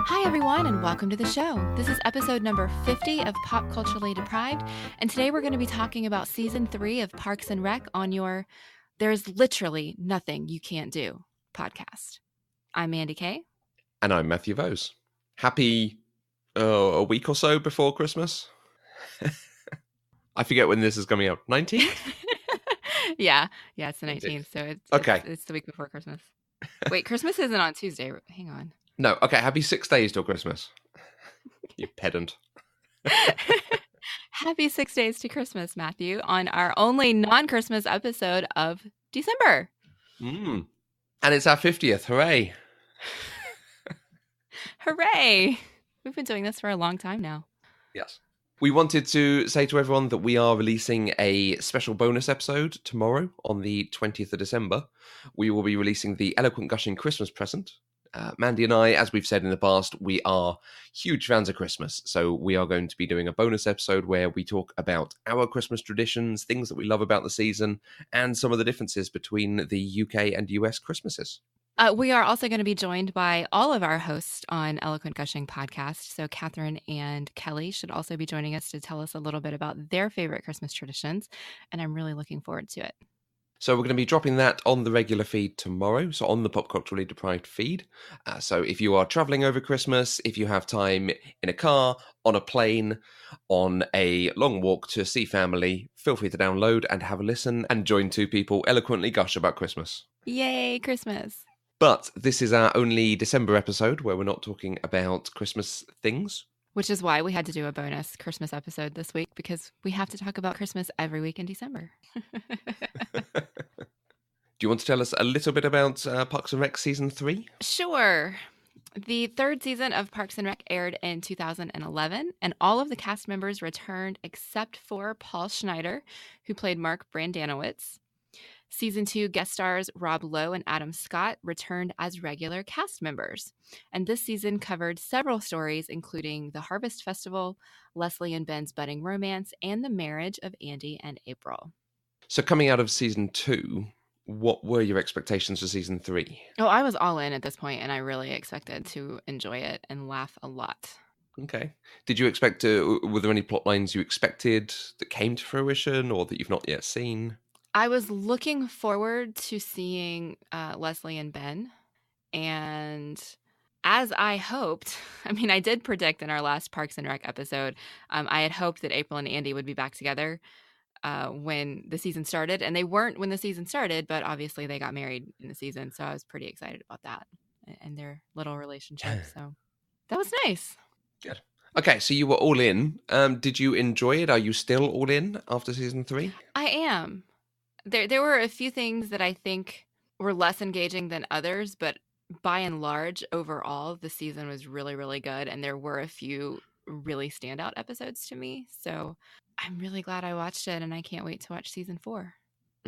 Hi, everyone, and welcome to the show. This is episode number 50 of Pop Culturally Deprived, and today we're going to be talking about season 3 of Parks and Rec on your There's Literally Nothing You Can't Do podcast. I'm Mandy Kay. And I'm Matthew Vose. Happy a week or so before Christmas. I forget when this is coming out. 19th? Yeah, it's the 19th, so it's the week before Christmas. Wait, Christmas isn't on Tuesday. Hang on. No, okay, happy 6 days till Christmas. You pedant. Happy 6 days to Christmas, Matthew, on our only non-Christmas episode of December. And it's our 50th. Hooray. Hooray. We've been doing this for a long time now. Yes. We wanted to say to everyone that we are releasing a special bonus episode tomorrow on the 20th of December. We will be releasing the Eloquent Gushing Christmas Present. Mandy and I, as we've said in the past, we are huge fans of Christmas. So we are going to be doing a bonus episode where we talk about our Christmas traditions, things that we love about the season, and some of the differences between the UK and US Christmases. We are also going to be joined by all of our hosts on Eloquent Gushing podcast. So Catherine and Kelly should also be joining us to tell us a little bit about their favorite Christmas traditions. And I'm really looking forward to it. So we're going to be dropping that on the regular feed tomorrow, so on the Pop Culturally Deprived feed. So if you are travelling over Christmas, if you have time in a car, on a plane, on a long walk to see family, feel free to download and have a listen and join two people eloquently gush about Christmas. Yay, Christmas. But this is our only December episode where we're not talking about Christmas things. Which is why we had to do a bonus Christmas episode this week, because we have to talk about Christmas every week in December. Do you want to tell us a little bit about Parks and Rec Season 3? Sure. The third season of Parks and Rec aired in 2011, and all of the cast members returned except for Paul Schneider, who played Mark Brandanowitz. Season 2 guest stars Rob Lowe and Adam Scott returned as regular cast members. And this season covered several stories, including the Harvest Festival, Leslie and Ben's budding romance, and the marriage of Andy and April. So coming out of Season 2, what were your expectations for Season 3? Oh, I was all in at this point, and I really expected to enjoy it and laugh a lot. Okay. Did you expect were there any plot lines you expected that came to fruition or that you've not yet seen? I was looking forward to seeing Leslie and Ben, and as I hoped, I did predict in our last Parks and Rec episode, I had hoped that April and Andy would be back together when the season started, and they weren't when the season started, but obviously they got married in the season, so I was pretty excited about that and their little relationship, so that was nice. Good. Okay, so you were all in. Did you enjoy it? Are you still all in after Season 3? I am. There were a few things that I think were less engaging than others, but by and large, overall, the season was really, really good. And there were a few really standout episodes to me. So I'm really glad I watched it, and I can't wait to watch season 4.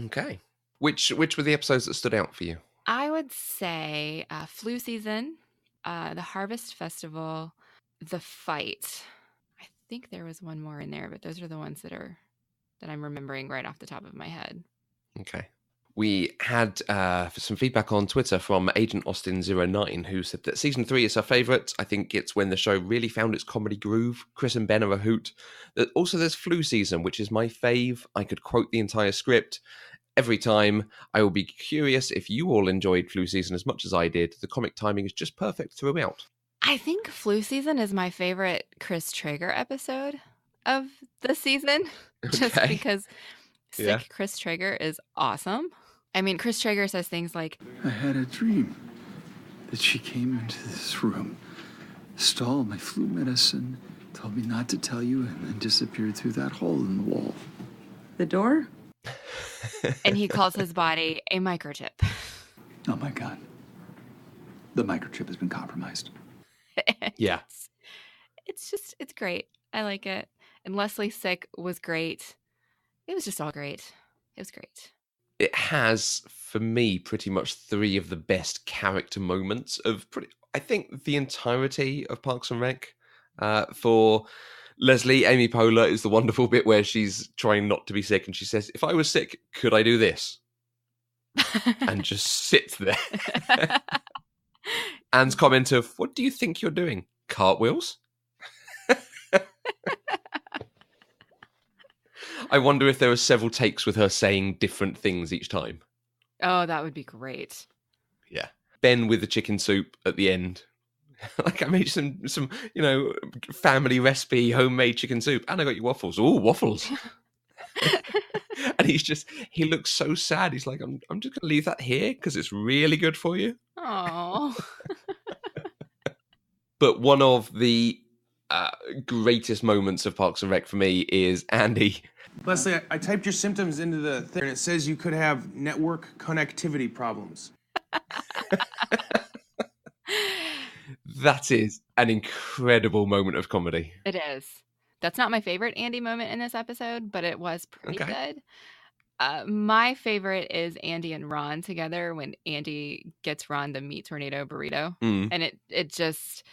Okay. Which were the episodes that stood out for you? I would say Flu Season, the Harvest Festival, The Fight. I think there was one more in there, but those are the ones that I'm remembering right off the top of my head. Okay. We had some feedback on Twitter from Agent Austin09, who said that Season 3 is her favourite. I think it's when the show really found its comedy groove. Chris and Ben are a hoot. Also, there's Flu Season, which is my fave. I could quote the entire script every time. I will be curious if you all enjoyed Flu Season as much as I did. The comic timing is just perfect throughout. I think Flu Season is my favorite Chris Traeger episode of the season, just because sick Chris Traeger is awesome. Chris Traeger says things like, I had a dream that she came into this room, stole my flu medicine, told me not to tell you, and then disappeared through that hole in the wall. The door? And he calls his body a microchip. Oh my God. The microchip has been compromised. Yeah. It's great. I like it. And Leslie Sick was great. It was just all great. It was great. It has, for me, pretty much 3 of the best character moments of I think the entirety of Parks and Rec. For Leslie, Amy Poehler is the wonderful bit where she's trying not to be sick and she says, if I was sick, could I do this? And just sits there. Anne's comment of, what do you think you're doing? Cartwheels? I wonder if there are several takes with her saying different things each time. Oh, that would be great. Yeah. Ben with the chicken soup at the end. Like, I made some family recipe, homemade chicken soup, and I got you waffles. Oh, waffles. And he looks so sad. He's like, I'm just going to leave that here because it's really good for you. Oh. But one of the greatest moments of Parks and Rec for me is Andy. Leslie, I typed your symptoms into the thing, and it says you could have network connectivity problems. That is an incredible moment of comedy. It is. That's not my favorite Andy moment in this episode, but it was pretty good. My favorite is Andy and Ron together when Andy gets Ron the meat tornado burrito. And it just,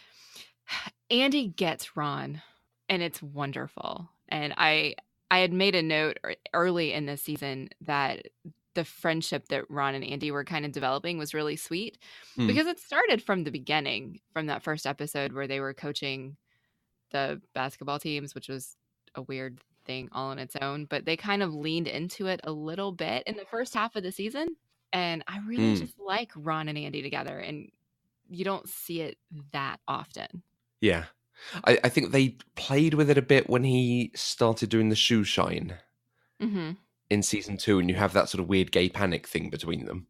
Andy gets Ron, and it's wonderful. And I had made a note early in this season that the friendship that Ron and Andy were kind of developing was really sweet because it started from the beginning, from that first episode where they were coaching the basketball teams, which was a weird thing all on its own, but they kind of leaned into it a little bit in the first half of the season. And I really just like Ron and Andy together, and you don't see it that often. Yeah. I think they played with it a bit when he started doing the shoe shine in season 2, and you have that sort of weird gay panic thing between them.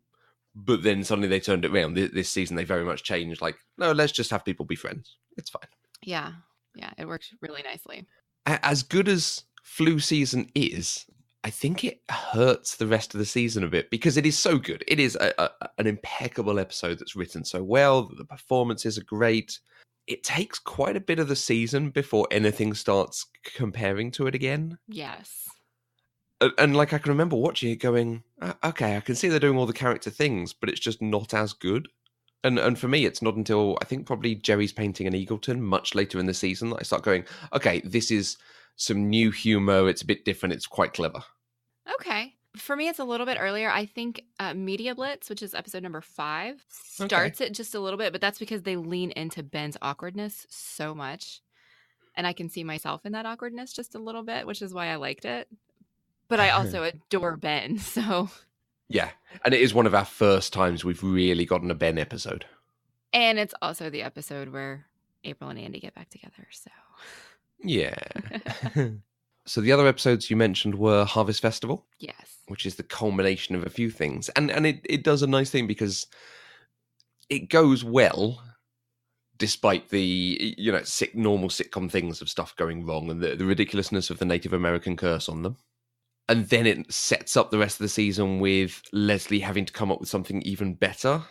But then suddenly they turned it around. This season, they very much changed. Like, no, let's just have people be friends. It's fine. Yeah. Yeah, it works really nicely. As good as flu season is, I think it hurts the rest of the season a bit because it is so good. It is an impeccable episode that's written so well. The performances are great. It takes quite a bit of the season before anything starts comparing to it again. Yes. And like, I can remember watching it going, okay, I can see they're doing all the character things, but it's just not as good. And for me, it's not until I think probably Jerry's painting an Eagleton much later in the season that I start going, okay, this is some new humor. It's a bit different. It's quite clever. Okay. For me, it's a little bit earlier. I think Media Blitz, which is episode number 5, starts it just a little bit, but that's because they lean into Ben's awkwardness so much. And I can see myself in that awkwardness just a little bit, which is why I liked it. But I also adore Ben, so... Yeah, and it is one of our first times we've really gotten a Ben episode. And it's also the episode where April and Andy get back together, so... Yeah. So the other episodes you mentioned were Harvest Festival. Yes. Which is the culmination of a few things. And it does a nice thing because it goes well despite the, normal sitcom things of stuff going wrong and the ridiculousness of the Native American curse on them. And then it sets up the rest of the season with Leslie having to come up with something even better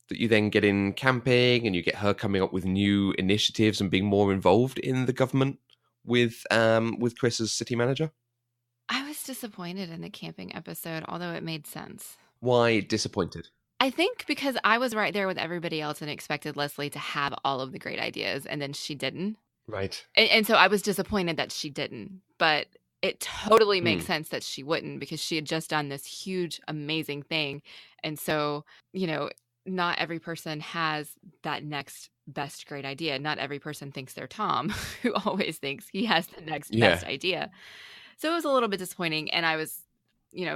that you then get in camping, and you get her coming up with new initiatives and being more involved in the government with Chris as city manager. I was disappointed in the camping episode, although it made sense. Why disappointed? I think because I was right there with everybody else and expected Leslie to have all of the great ideas, and then she didn't. Right. And so I was disappointed that she didn't. But it totally makes sense that she wouldn't, because she had just done this huge, amazing thing. And so, not every person has that next best great idea. Not every person thinks they're Tom, who always thinks he has the next best idea. So it was a little bit disappointing. And I was,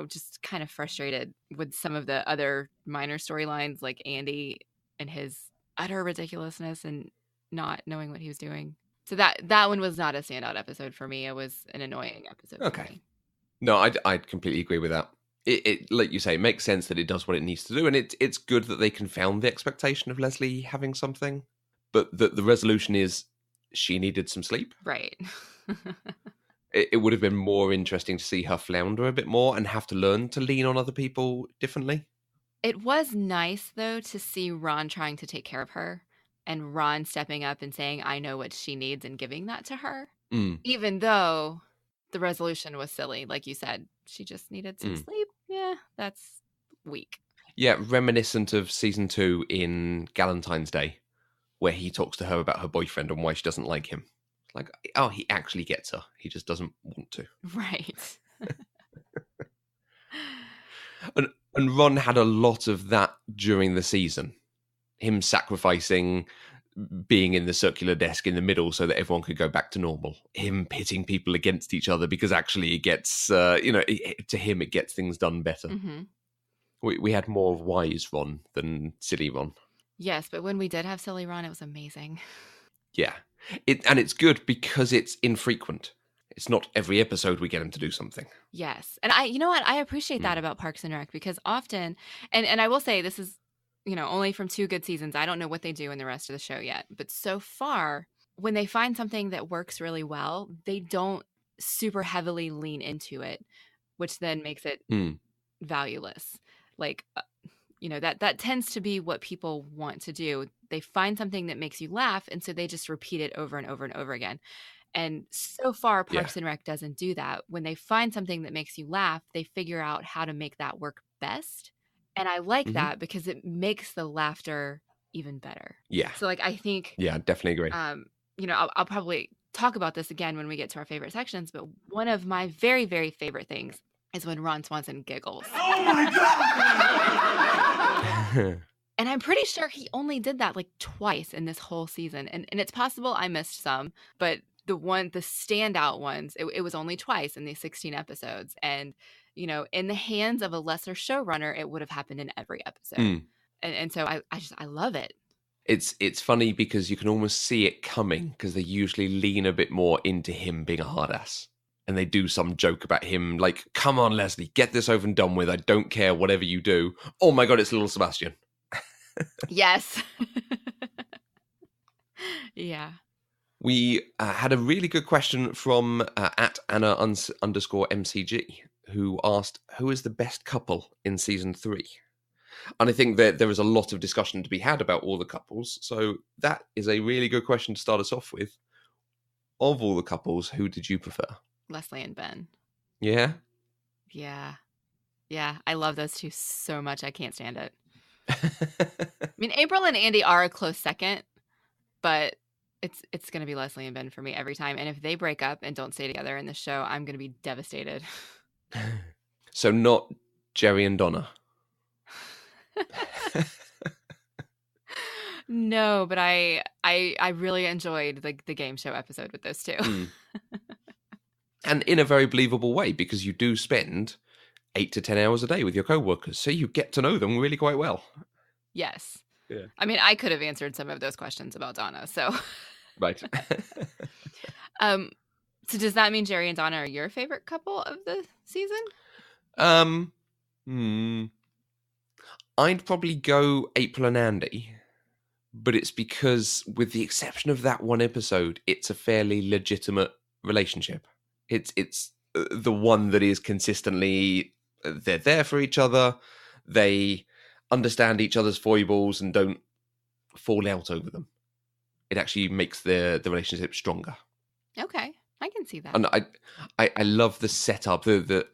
just kind of frustrated with some of the other minor storylines, like Andy and his utter ridiculousness and not knowing what he was doing. So that one was not a standout episode for me. It was an annoying episode. Okay. For me. No, I'd completely agree with that. It like you say, it makes sense that it does what it needs to do, and it's good that they confound the expectation of Leslie having something, but the resolution is she needed some sleep. Right. It would have been more interesting to see her flounder a bit more and have to learn to lean on other people differently. It was nice, though, to see Ron trying to take care of her and Ron stepping up and saying, I know what she needs, and giving that to her. Even though the resolution was silly. Like you said, she just needed some sleep. Yeah, that's weak. Yeah, reminiscent of season 2 in Galentine's Day, where he talks to her about her boyfriend and why she doesn't like him. Like, oh, he actually gets her. He just doesn't want to. Right. And Ron had a lot of that during the season. him sacrificing being in the circular desk in the middle so that everyone could go back to normal. Him pitting people against each other because actually it gets, to him, it gets things done better. Mm-hmm. We had more of wise Ron than silly Ron. Yes, but when we did have silly Ron, it was amazing. Yeah. And it's good because it's infrequent. It's not every episode we get him to do something. Yes. And you know what? I appreciate that about Parks and Rec, because often, and I will say this is, only from 2 good seasons. I don't know what they do in the rest of the show yet. But so far, when they find something that works really well, they don't super heavily lean into it, which then makes it valueless. Like, that tends to be what people want to do. They find something that makes you laugh, and so they just repeat it over and over and over again. And so far, Parks and Rec doesn't do that. When they find something that makes you laugh, they figure out how to make that work best. And I like that because it makes the laughter even better. Yeah. So, I think... Yeah, definitely agree. I'll probably talk about this again when we get to our favorite sections, but one of my very, very favorite things is when Ron Swanson giggles. Oh, my God! And I'm pretty sure he only did that twice in this whole season. And it's possible I missed some, but the standout ones, it was only twice in these 16 episodes. And, in the hands of a lesser showrunner, it would have happened in every episode. And so I love it. It's funny because you can almost see it coming because they usually lean a bit more into him being a hard ass. And they do some joke about him like, come on, Leslie, get this over and done with. I don't care, whatever you do. Oh my God, it's little Sebastian. Yes. Yeah. We had a really good question from at Anna_MCG, who asked, who is the best couple in season 3? And I think that there is a lot of discussion to be had about all the couples. So that is a really good question to start us off with. Of all the couples, who did you prefer? Leslie and Ben. Yeah? Yeah. Yeah. I love those two so much. I can't stand it. I mean, April and Andy are a close second, but it's going to be Leslie and Ben for me every time. And if they break up and don't stay together in the show, I'm going to be devastated. So not Jerry and Donna? No, but I really enjoyed the game show episode with those two. And in a very believable way, because you do spend 8 to 10 hours a day with your co-workers, so you get to know them really quite well. Yes. Yeah. I mean, I could have answered some of those questions about Donna, so. Right. So does that mean Jerry and Donna are your favorite couple of the season? I'd probably go April and Andy, but it's because, with the exception of that one episode, it's a fairly legitimate relationship. It's the one that is consistently, they're there for each other, they understand each other's foibles and don't fall out over them. It actually makes the relationship stronger. Okay, I can see that. And I love the setup, the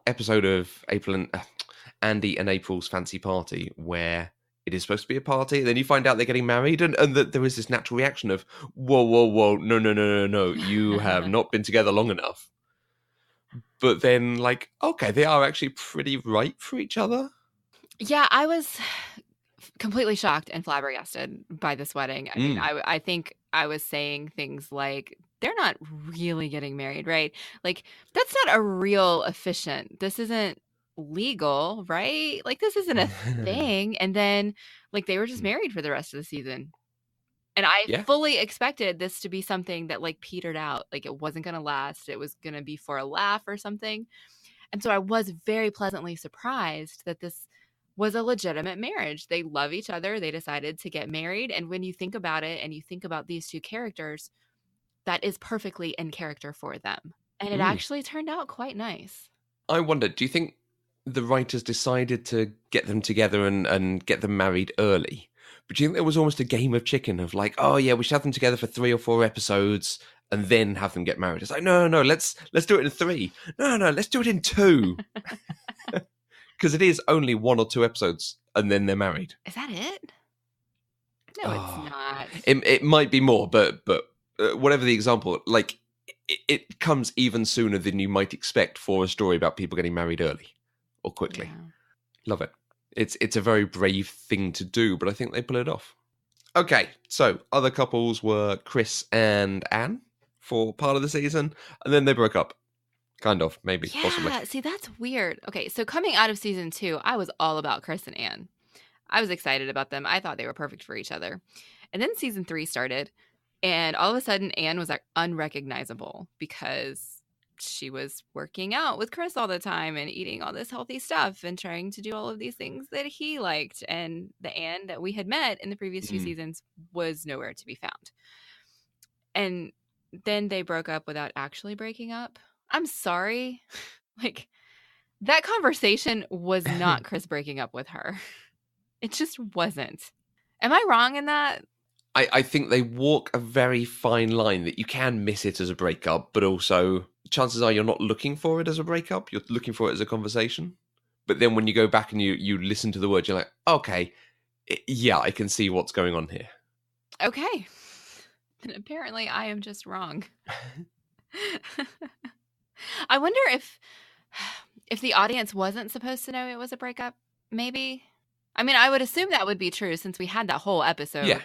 episode of April and Andy and April's fancy party, where it is supposed to be a party, and then you find out they're getting married, and that there is this natural reaction of, whoa, no, you have not been together long enough. But then, okay, they are actually pretty right for each other. Yeah, I was completely shocked and flabbergasted by this wedding. I mean, I think I was saying things like, they're not really getting married, right? That's not a real efficient. This isn't legal, right? This isn't a thing. And then they were just married for the rest of the season. And I fully expected this to be something that petered out. It wasn't going to last. It was going to be for a laugh or something. And so I was very pleasantly surprised that this was a legitimate marriage. They love each other. They decided to get married. And when you think about it and you think about these two characters, that is perfectly in character for them. And it actually turned out quite nice. I wonder, do you think the writers decided to get them together and get them married early? But do you think there was almost a game of chicken of oh yeah, we should have them together for 3 or 4 episodes and then have them get married? It's no, let's do it in 3. No, let's do it in 2. Because it is only 1 or 2 episodes and then they're married. Is that it? No, it's not. It might be more, but whatever the example, it comes even sooner than you might expect for a story about people getting married early or quickly. Yeah. Love it. It's a very brave thing to do, but I think they pull it off. Okay, so other couples were Chris and Anne for part of the season, and then they broke up. Kind of, maybe, possibly. Yeah, see, that's weird. Okay, so coming out of season 2, I was all about Chris and Anne. I was excited about them. I thought they were perfect for each other. And then season 3 started, and all of a sudden, Anne was like unrecognizable because she was working out with Chris all the time and eating all this healthy stuff and trying to do all of these things that he liked. And the Anne that we had met in the previous 2 seasons was nowhere to be found. And then they broke up without actually breaking up. I'm sorry. Like, that conversation was not Chris breaking up with her. It just wasn't. Am I wrong in that? I think they walk a very fine line that you can miss it as a breakup, but also chances are you're not looking for it as a breakup. You're looking for it as a conversation. But then when you go back and you listen to the words, you're like, okay, yeah, I can see what's going on here. Okay. And apparently I am just wrong. I wonder if the audience wasn't supposed to know it was a breakup, maybe. I mean, I would assume that would be true since we had that whole episode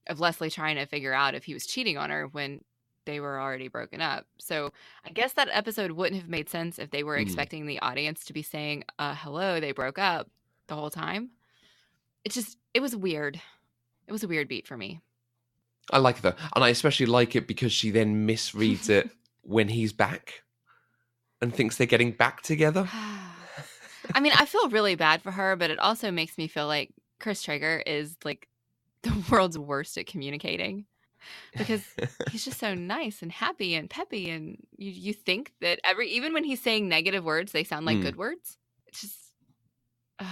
of Leslie trying to figure out if he was cheating on her when they were already broken up. So I guess that episode wouldn't have made sense if they were expecting the audience to be saying, hello, they broke up the whole time. It was weird. It was a weird beat for me. I like it though. And I especially like it because she then misreads it when he's back and thinks they're getting back together. I mean, I feel really bad for her, but it also makes me feel like Chris Traeger is like the world's worst at communicating because he's just so nice and happy and peppy. And you think that even when he's saying negative words, they sound like good words. It's just,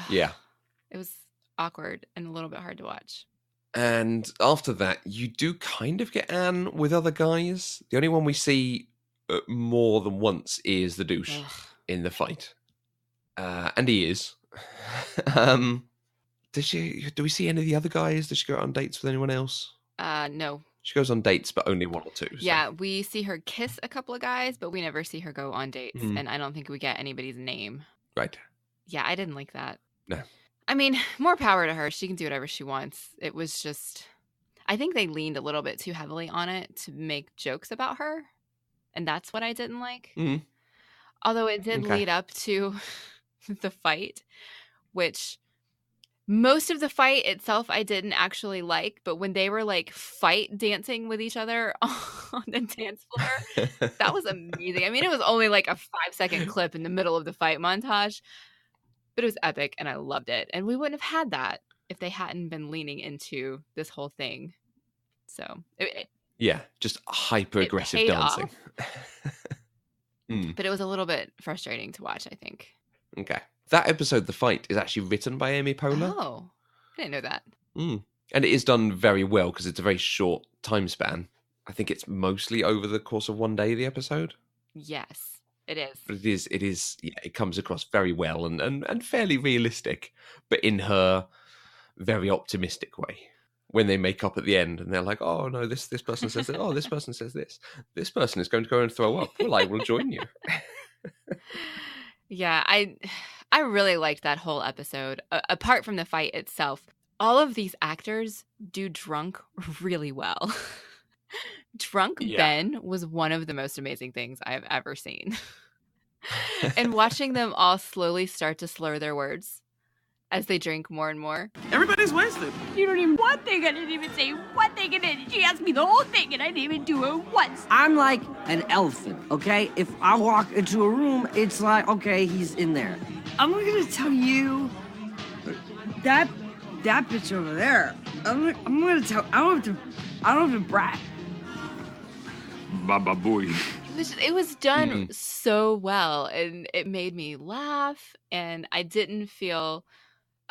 it was awkward and a little bit hard to watch. And after that, you do kind of get Anne with other guys. The only one we see more than once is the douche in the fight. And he is. Do we see any of the other guys? Does she go out on dates with anyone else? No. She goes on dates, but only one or two. So. Yeah, we see her kiss a couple of guys, but we never see her go on dates. And I don't think we get anybody's name. Right. Yeah, I didn't like that. No. I mean, more power to her. She can do whatever she wants. It was just, I think they leaned a little bit too heavily on it to make jokes about her. And that's what I didn't like. Mm-hmm. Although it did lead up to the fight, which most of the fight itself I didn't actually like. But when they were like fight dancing with each other on the dance floor, that was amazing. I mean, it was only like a 5-second clip in the middle of the fight montage. But it was epic, and I loved it. And we wouldn't have had that if they hadn't been leaning into this whole thing. So, just hyper-aggressive dancing. But it was a little bit frustrating to watch, I think. Okay. That episode, The Fight, is actually written by Amy Poehler. Oh, I didn't know that. And it is done very well because it's a very short time span. I think it's mostly over the course of one day, the episode. Yes. It is. But it is, it comes across very well and fairly realistic, but in her very optimistic way. When they make up at the end and they're like, oh no, this person says that, oh, this person says this. This person is going to go and throw up. Well, I will join you. Yeah, I really liked that whole episode. Apart from the fight itself, all of these actors do drunk really well. Drunk Ben was one of the most amazing things I have ever seen. And watching them all slowly start to slur their words as they drink more and more. Everybody's wasted. You don't even one thing. I didn't even say one thing. And she asked me the whole thing, and I didn't even do it once. I'm like an elephant, okay? If I walk into a room, it's like, okay, he's in there. I'm gonna tell you that bitch over there. I'm gonna tell. I don't have to brag. Baba boy. It was done so well, and it made me laugh, and I didn't feel,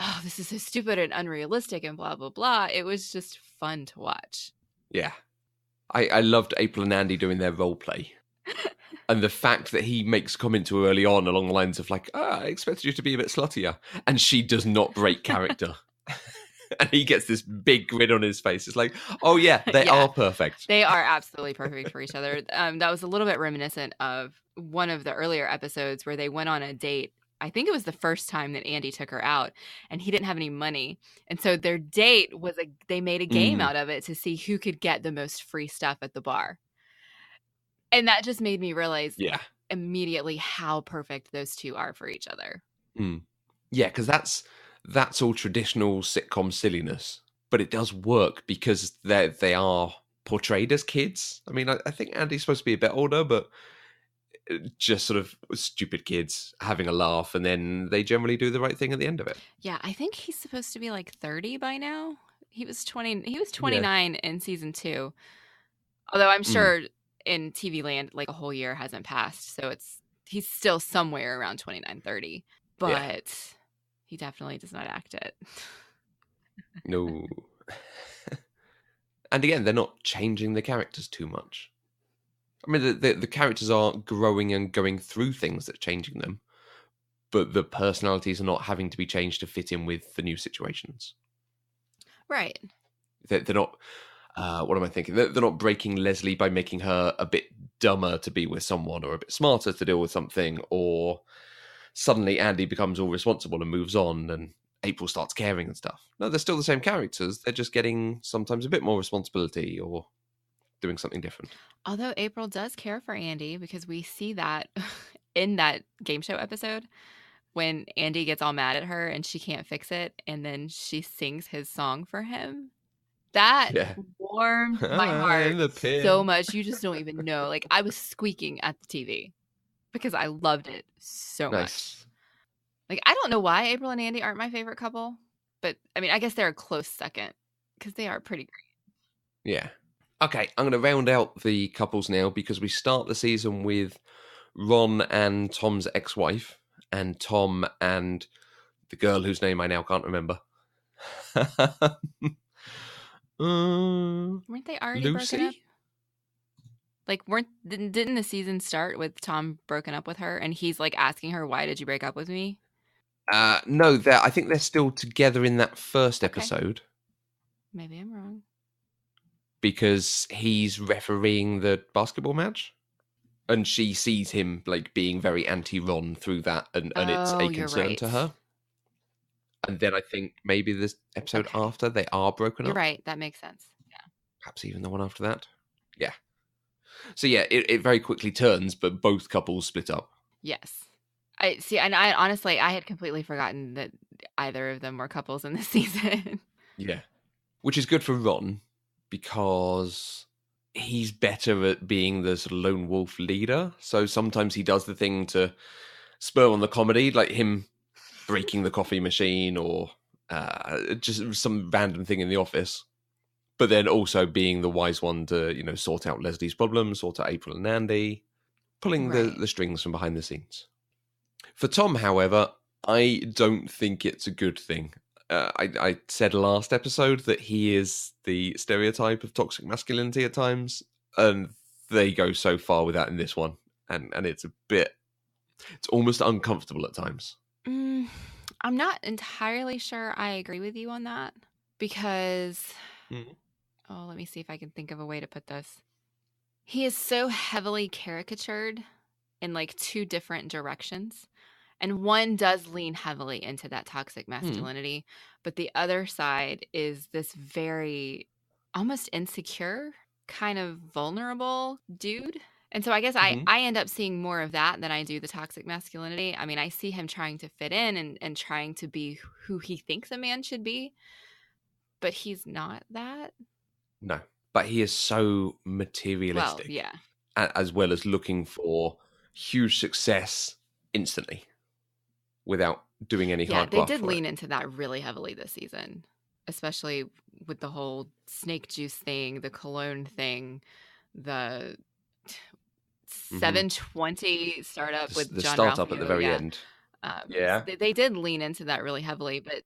oh, this is so stupid and unrealistic and blah, blah, blah. It was just fun to watch. Yeah. I loved April and Andy doing their role play. And the fact that he makes comment to her early on along the lines of like, I expected you to be a bit sluttier. And she does not break character. And he gets this big grin on his face. It's like, oh yeah, they are perfect. They are absolutely perfect for each other. That was a little bit reminiscent of one of the earlier episodes where they went on a date I think it was the first time that Andy took her out, and he didn't have any money. And so their date was they made a game out of it to see who could get the most free stuff at the bar. And that just made me realize immediately how perfect those two are for each other. Yeah, because that's all traditional sitcom silliness, but it does work because they are portrayed as kids. I mean, I think Andy's supposed to be a bit older, but just sort of stupid kids having a laugh, and then they generally do the right thing at the end of it. Yeah, I think he's supposed to be like 30 by now. He was 29 in season 2. Although I'm sure in TV land, like a whole year hasn't passed, so he's still somewhere around 29, 30. But he definitely does not act it. No. And again, they're not changing the characters too much. I mean, the characters are growing and going through things that are changing them, but the personalities are not having to be changed to fit in with the new situations. Right. They're not... what am I thinking? They're not breaking Leslie by making her a bit dumber to be with someone, or a bit smarter to deal with something, or suddenly Andy becomes all responsible and moves on, and April starts caring and stuff. No, they're still the same characters. They're just getting sometimes a bit more responsibility or doing something different. Although April does care for Andy, because we see that in that game show episode when Andy gets all mad at her and she can't fix it, and then she sings his song for him. That warmed my heart so much. You just don't even know. Like, I was squeaking at the TV because I loved it so much. Like, I don't know why April and Andy aren't my favorite couple, but I mean, I guess they're a close second because they are pretty great. Yeah. Okay, I'm going to round out the couples now because we start the season with Ron and Tom's ex-wife, and Tom and the girl whose name I now can't remember. Weren't they already Lucy? broken up? Like, didn't the season start with Tom broken up with her, and he's like asking her, "Why did you break up with me?" No, I think they're still together in that first episode. Maybe I'm wrong. Because he's refereeing the basketball match, and she sees him like being very anti-Ron through that, and it's a concern to her. And then I think maybe this episode after they are broken up. You're right. That makes sense. Yeah. Perhaps even the one after that. Yeah. So yeah, it very quickly turns, but both couples split up. Yes. I see, and I honestly had completely forgotten that either of them were couples in this season. Yeah. Which is good for Ron, because he's better at being the sort of lone wolf leader. So sometimes he does the thing to spur on the comedy, like him breaking the coffee machine or just some random thing in the office. But then also being the wise one to, sort out Leslie's problems, sort out April and Andy, pulling the strings from behind the scenes. For Tom, however, I don't think it's a good thing. I said last episode that he is the stereotype of toxic masculinity at times, and they go so far with that in this one, and it's almost uncomfortable at times. I'm not entirely sure I agree with you on that, because let me see if I can think of a way to put this. He is so heavily caricatured in like two different directions. And one does lean heavily into that toxic masculinity, but the other side is this very almost insecure, kind of vulnerable dude. And so I guess I end up seeing more of that than I do the toxic masculinity. I mean, I see him trying to fit in and trying to be who he thinks a man should be, but he's not that. No, but he is so materialistic. Well, yeah. As well as looking for huge success instantly, without doing any hard work. They did lean into that really heavily this season, especially with the whole snake juice thing, the cologne thing, the 720 startup with the John startup Ralphio, at the very end. They did lean into that really heavily, but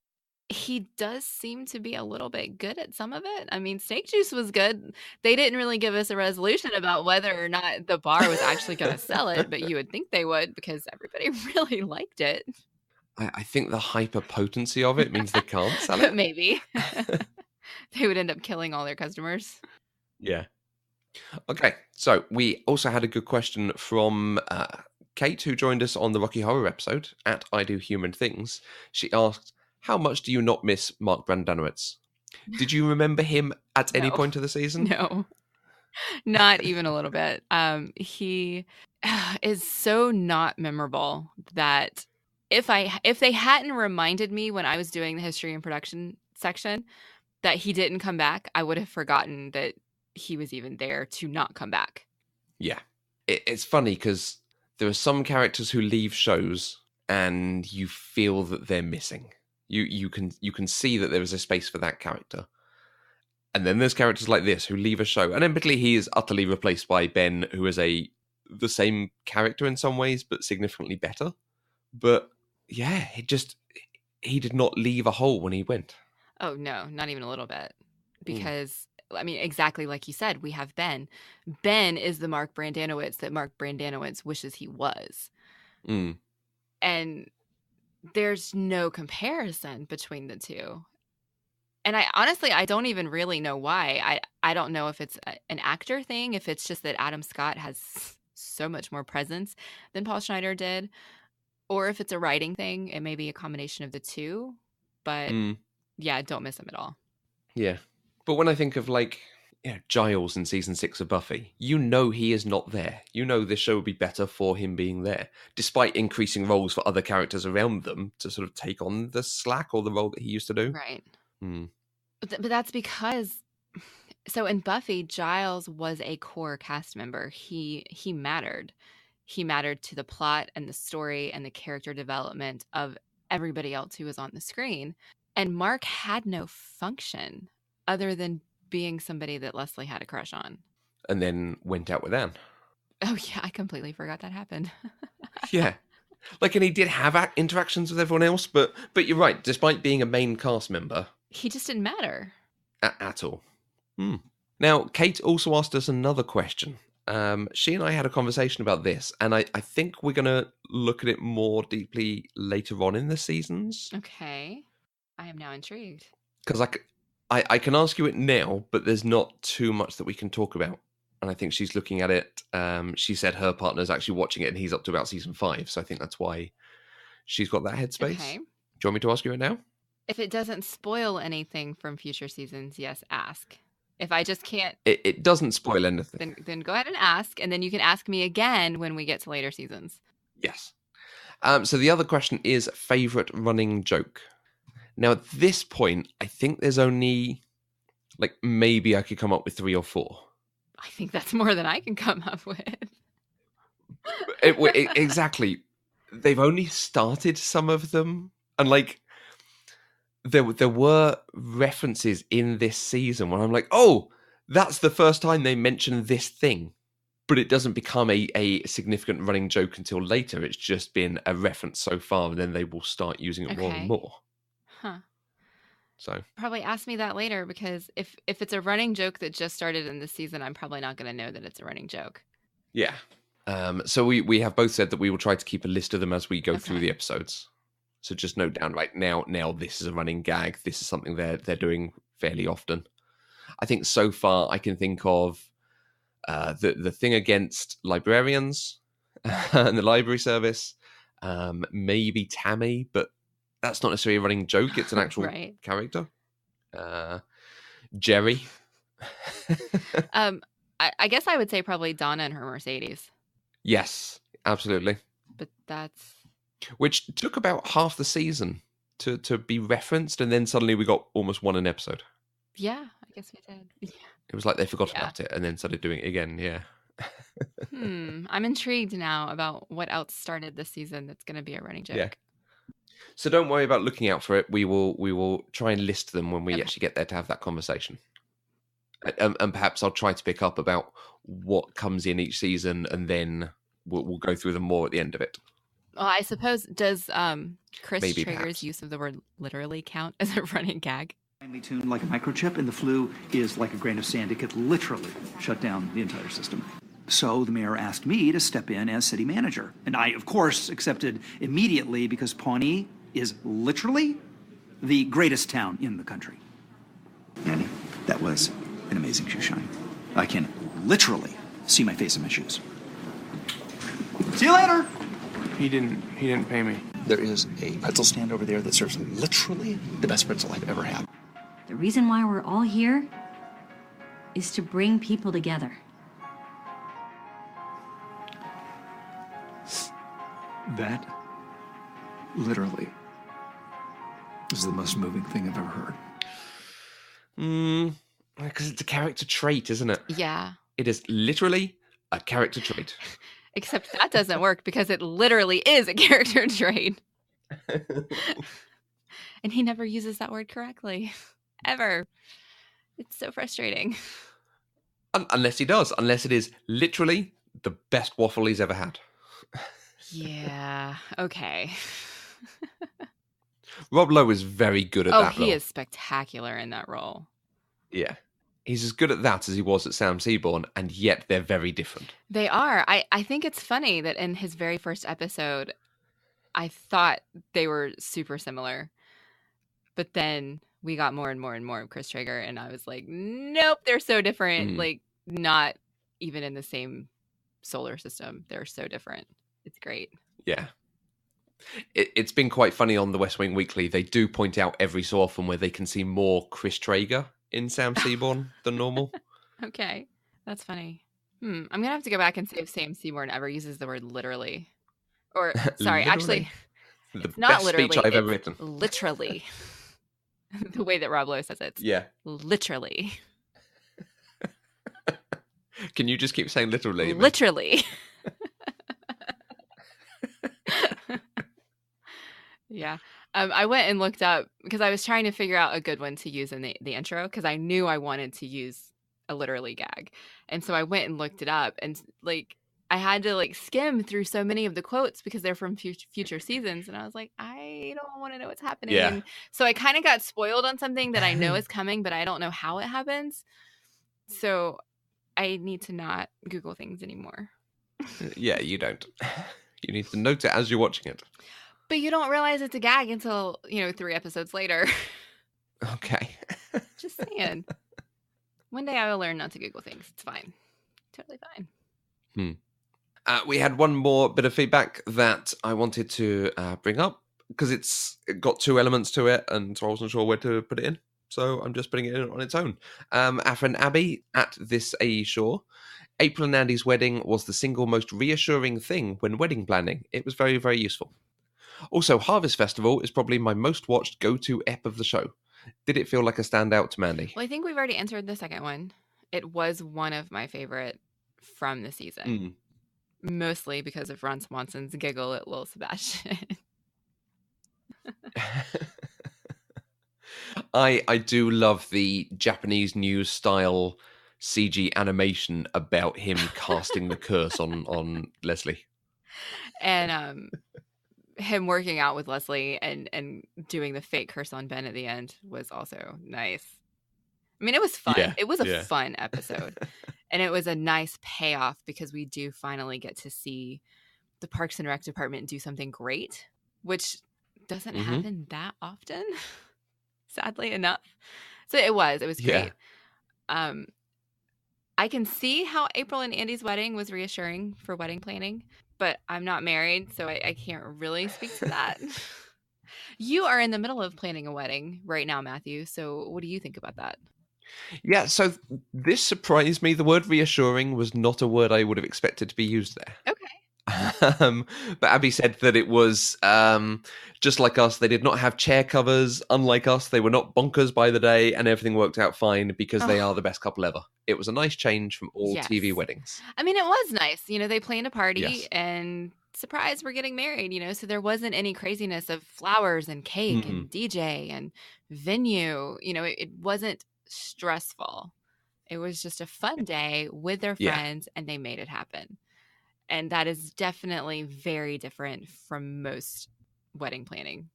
he does seem to be a little bit good at some of it. I mean, snake juice was good. They didn't really give us a resolution about whether or not the bar was actually going to sell it, but you would think they would because everybody really liked it. I think the hyper-potency of it means they can't sell it. Maybe. They would end up killing all their customers. Yeah. Okay, so we also had a good question from Kate, who joined us on the Rocky Horror episode at I Do Human Things, she asked, how much do you not miss Mark Brandanowitz? Did you remember him at any No. point of the season? No, not even a little bit. He is so not memorable that if they hadn't reminded me when I was doing the history and production section that he didn't come back, I would have forgotten that he was even there to not come back. Yeah. It's funny because there are some characters who leave shows and you feel that they're missing. You can see that there is a space for that character. And then there's characters like this who leave a show, and admittedly he is utterly replaced by Ben, who is the same character in some ways, but significantly better. But yeah, he did not leave a hole when he went. Oh no, not even a little bit. Because I mean, exactly like you said, we have Ben. Ben is the Mark Brandanowitz that Mark Brandanowitz wishes he was. And there's no comparison between the two. And I don't even really know why. I don't know if it's an actor thing, if it's just that Adam Scott has so much more presence than Paul Schneider did, or if it's a writing thing. It may be a combination of the two. But yeah, don't miss him at all. Yeah. But when I think of Giles in season 6 of Buffy, you know he is not there. You know this show would be better for him being there, despite increasing roles for other characters around them to sort of take on the slack or the role that he used to do. Right. But that's because, so in Buffy, Giles was a core cast member. He mattered. He mattered to the plot and the story and the character development of everybody else who was on the screen. And Mark had no function other than being somebody that Leslie had a crush on. And then went out with Anne. Oh yeah, I completely forgot that happened. Yeah. And he did have interactions with everyone else, but you're right, despite being a main cast member, he just didn't matter. At all. Now, Kate also asked us another question. She and I had a conversation about this, and I think we're going to look at it more deeply later on in the seasons. Okay. I am now intrigued. Because I can ask you it now, but there's not too much that we can talk about. And I think she's looking at it. She said her partner's actually watching it, and he's up to about season 5. So I think that's why she's got that headspace. Okay. Do you want me to ask you it now? If it doesn't spoil anything from future seasons, yes, ask. If I just can't... It doesn't spoil anything. Then go ahead and ask, and then you can ask me again when we get to later seasons. Yes. So the other question is favourite running joke. Now, at this point, I think there's only, maybe I could come up with 3 or 4. I think that's more than I can come up with. Exactly. They've only started some of them. And, there were references in this season where I'm like, oh, that's the first time they mentioned this thing. But it doesn't become a significant running joke until later. It's just been a reference so far, and then they will start using it more and more. Huh. So probably ask me that later, because if it's a running joke that just started in this season, I'm probably not going to know that it's a running joke. Yeah. So we have both said that we will try to keep a list of them as we go through the episodes. So just note down now this is a running gag. This is something they're doing fairly often. I think so far I can think of the thing against librarians and the library service. Maybe Tammy, but that's not necessarily a running joke. It's an actual character. Jerry. I guess I would say probably Donna and her Mercedes. Yes, absolutely. But that's... Which took about half the season to be referenced, and then suddenly we got almost one an episode. Yeah, I guess we did. Yeah. It was like they forgot about it and then started doing it again, yeah. I'm intrigued now about what else started this season that's going to be a running joke. Yeah. So don't worry about looking out for it. We will try and list them when we actually get there to have that conversation. And perhaps I'll try to pick up about what comes in each season, and then we'll go through them more at the end of it. Well, I suppose, does Chris Maybe, Traeger's perhaps. use of the word literally count as a running gag? Finely tuned like a microchip, and the flu is like a grain of sand. It could literally shut down the entire system. So the mayor asked me to step in as city manager. And I, of course, accepted immediately because Pawnee is literally the greatest town in the country. Andy, that was an amazing shoe shine. I can literally see my face in my shoes. See you later! He didn't pay me. There is a pretzel stand over there that serves literally the best pretzel I've ever had. The reason why we're all here is to bring people together. That literally is the most moving thing I've ever heard. Because it's a character trait, isn't it? Yeah. It is literally a character trait. Except that doesn't work because it literally is a character trait. And he never uses that word correctly. Ever. It's so frustrating. Unless he does. Unless it is literally the best waffle he's ever had. Yeah. Okay. Rob Lowe is very good at that role. Oh, he is spectacular in that role. Yeah. He's as good at that as he was at Sam Seaborn, and yet they're very different. They are. I think it's funny that in his very first episode, I thought they were super similar. But then we got more and more and more of Chris Traeger, and I was like, nope, they're so different. Like, not even in the same solar system. They're so different. It's great. Yeah. It's been quite funny on the West Wing Weekly. They do point out every so often where they can see more Chris Traeger in Sam Seaborn than normal. Okay. That's funny. I'm going to have to go back and see if Sam Seaborn ever uses the word literally. Or, sorry, actually, it's not best literally. Speech I've ever written. Literally. The way that Rob Lowe says it. Yeah. Literally. Can you just keep saying literally? Literally. Yeah. I went and looked up because I was trying to figure out a good one to use in the intro because I knew I wanted to use a literally gag. And so I went and looked it up, and like I had to like skim through so many of the quotes because they're from future seasons, and I was like, I don't want to know what's happening. Yeah. And so I kind of got spoiled on something that I know is coming, but I don't know how it happens. So I need to not Google things anymore. Yeah, you don't. You need to note it as you're watching it. But you don't realize it's a gag until, 3 episodes later. Okay. Just saying. One day I will learn not to Google things. It's fine. Totally fine. We had one more bit of feedback that I wanted to bring up because it got 2 elements to it, and so I wasn't sure where to put it in. So I'm just putting it in on its own. Our friend Abby at This A Shore. April and Andy's wedding was the single most reassuring thing when wedding planning. It was very, very useful. Also, Harvest Festival is probably my most watched go-to ep of the show. Did it feel like a standout to Mandy? Well, I think we've already answered the second one. It was one of my favorite from the season. Mostly because of Ron Swanson's giggle at Lil Sebastian. I do love the Japanese news style CG animation about him casting the curse on Leslie. And him working out with Leslie and doing the fake curse on Ben at the end was also nice. I mean, it was fun. Yeah, it was a fun episode. And it was a nice payoff because we do finally get to see the Parks and Rec department do something great, which doesn't happen that often, sadly enough. So it was great. I can see how April and Andy's wedding was reassuring for wedding planning, but I'm not married, so I can't really speak to that. You are in the middle of planning a wedding right now, Matthew. So what do you think about that? Yeah, so this surprised me. The word reassuring was not a word I would have expected to be used there. Okay. But Abby said that it was just like us. They did not have chair covers. Unlike us, they were not bonkers by the day, and everything worked out fine because they are the best couple ever. It was a nice change from all TV weddings. I mean, it was nice. They planned a party and surprise, we're getting married, so there wasn't any craziness of flowers and cake and DJ and venue. It wasn't stressful. It was just a fun day with their friends, and they made it happen. And that is definitely very different from most wedding planning.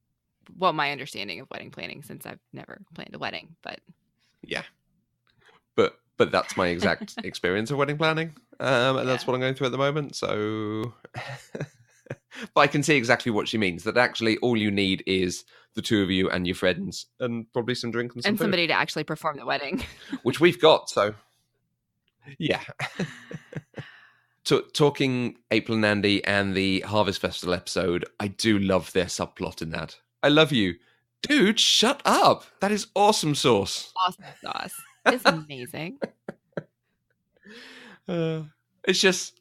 Well, my understanding of wedding planning, since I've never planned a wedding, but yeah. But that's my exact experience of wedding planning, and that's what I'm going through at the moment. So, but I can see exactly what she means. That actually all you need is the two of you and your friends, and probably some drink and some food. Somebody to actually perform the wedding, which we've got. So, yeah. Talking April and Andy and the Harvest Festival episode, I do love their subplot in that. I love you. Dude, shut up. That is awesome sauce. Awesome sauce. It's amazing. It's just,